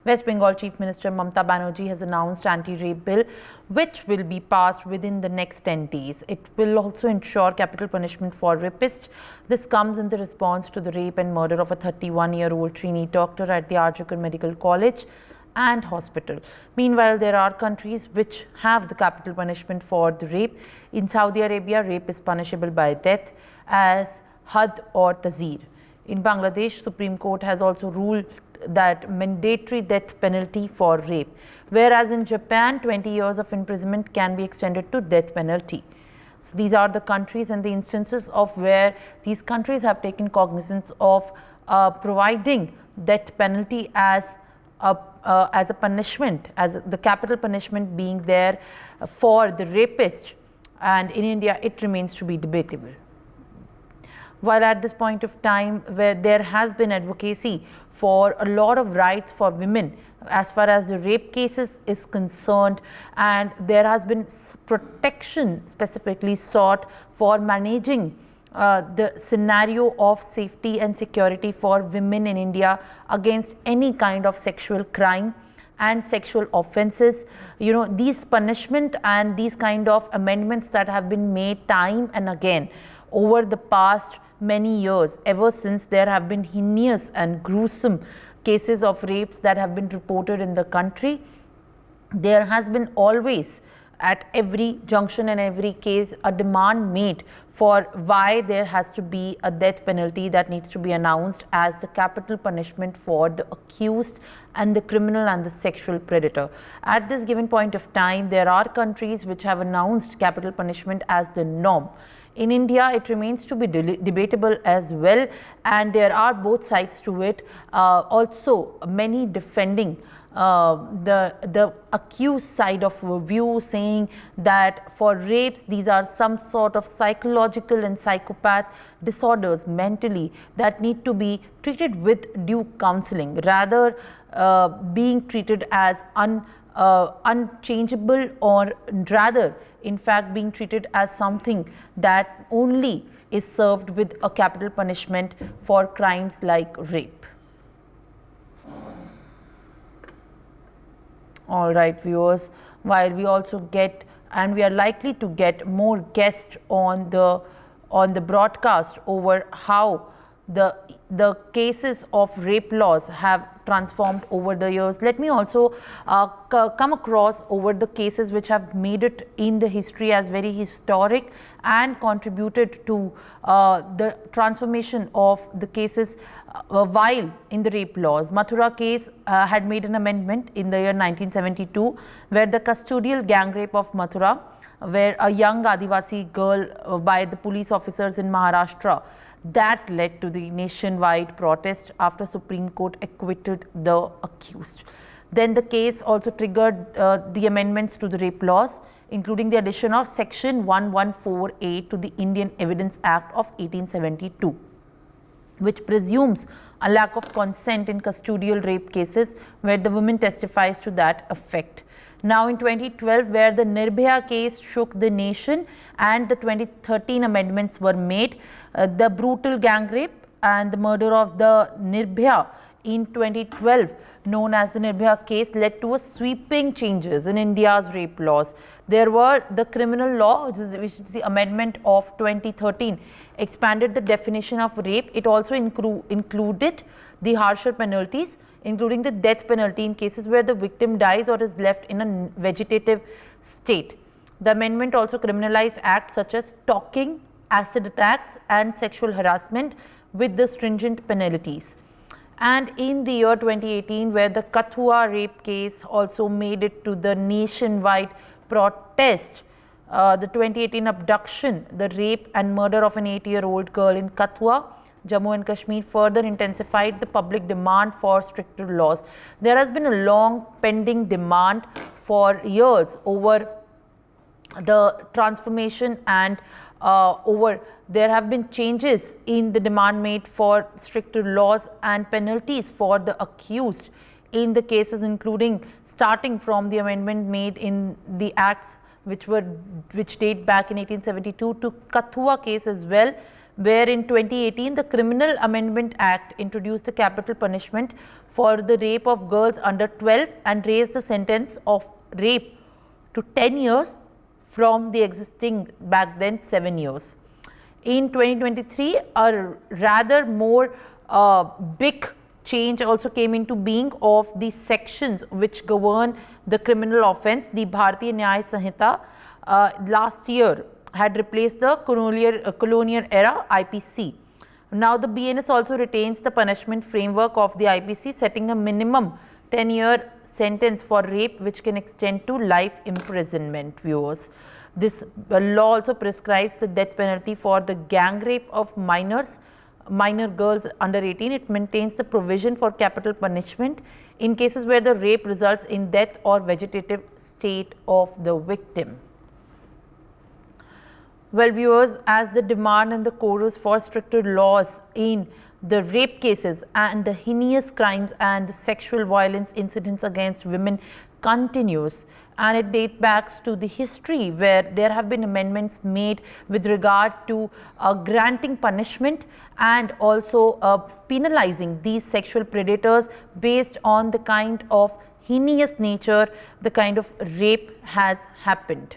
West Bengal Chief Minister Mamata Banerjee has announced anti-rape bill which will be passed within the next 10 days. It will also ensure capital punishment for rapists. This comes in the response to the rape and murder of a 31-year-old trainee doctor at the Arjikar Medical College and hospital. Meanwhile, there are countries which have the capital punishment for the rape. In Saudi Arabia, rape is punishable by death as had or tazir. In Bangladesh, Supreme Court has also ruled that mandatory death penalty for rape, whereas in Japan 20 years of imprisonment can be extended to death penalty. So these are the countries and the instances of where these countries have taken cognizance of providing death penalty as a punishment, as the capital punishment being there for the rapist, and in India it remains to be debatable. While at this point of time where there has been advocacy for a lot of rights for women as far as the rape cases is concerned, and there has been protection specifically sought for managing the scenario of safety and security for women in India against any kind of sexual crime and sexual offences. You know, these punishment and these kind of amendments that have been made time and again over the past many years, ever since there have been heinous and gruesome cases of rapes that have been reported in the country, there has been always at every junction and every case a demand made for why there has to be a death penalty that needs to be announced as the capital punishment for the accused and the criminal and the sexual predator. At this given point of time, there are countries which have announced capital punishment as the norm. In India, it remains to be debatable as well, and there are both sides to it. Also, many defending the accused side of view, saying that for rapes, these are some sort of psychological and psychopath disorders mentally that need to be treated with due counseling, rather being treated as unchangeable, or rather in fact being treated as something that only is served with a capital punishment for crimes like rape. All right, viewers, while we also get, and we are likely to get more guests on the broadcast over how the cases of rape laws have transformed over the years, let me also come across over the cases which have made it in the history as very historic and contributed to the transformation of the cases while in the rape laws. Mathura case had made an amendment in the year 1972, where the custodial gang rape of Mathura, where a young Adivasi girl by the police officers in Maharashtra, that led to the nationwide protest after Supreme Court acquitted the accused. Then the case also triggered the amendments to the rape laws, including the addition of section 114A to the Indian Evidence Act of 1872, which presumes a lack of consent in custodial rape cases where the woman testifies to that effect. Now in 2012, where the Nirbhaya case shook the nation and the 2013 amendments were made, the brutal gang rape and the murder of the Nirbhaya in 2012, known as the Nirbhaya case, led to a sweeping changes in India's rape laws. There were the criminal law, which is the amendment of 2013, expanded the definition of rape. It also included the harsher penalties, including the death penalty in cases where the victim dies or is left in a vegetative state. The amendment also criminalized acts such as stalking, acid attacks and sexual harassment with the stringent penalties. And in the year 2018, where the Kathua rape case also made it to the nationwide protest, the 2018 abduction, the rape and murder of an 8-year-old girl in Kathua, Jammu and Kashmir, further intensified the public demand for stricter laws. There has been a long pending demand for years over the transformation, and there have been changes in the demand made for stricter laws and penalties for the accused in the cases, including starting from the amendment made in the acts which date back in 1872 to Kathua case as well, where in 2018 the Criminal Amendment Act introduced the capital punishment for the rape of girls under 12 and raised the sentence of rape to 10 years from the existing back then 7 years. In 2023, a rather more big change also came into being of the sections which govern the criminal offence. The Bharatiya Nyaya Sanhita last year had replaced the colonial era IPC. Now the BNS also retains the punishment framework of the IPC, setting a minimum 10-year sentence for rape which can extend to life imprisonment. Viewers, this law also prescribes the death penalty for the gang rape of minor girls under 18. It maintains the provision for capital punishment in cases where the rape results in death or vegetative state of the victim. Well, viewers, as the demand and the chorus for stricter laws in the rape cases and the heinous crimes and the sexual violence incidents against women continues, and it dates back to the history where there have been amendments made with regard to granting punishment and also penalizing these sexual predators based on the kind of heinous nature, the kind of rape has happened.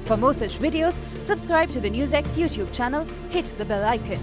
For more such videos, subscribe to the NewsX YouTube channel, hit the bell icon.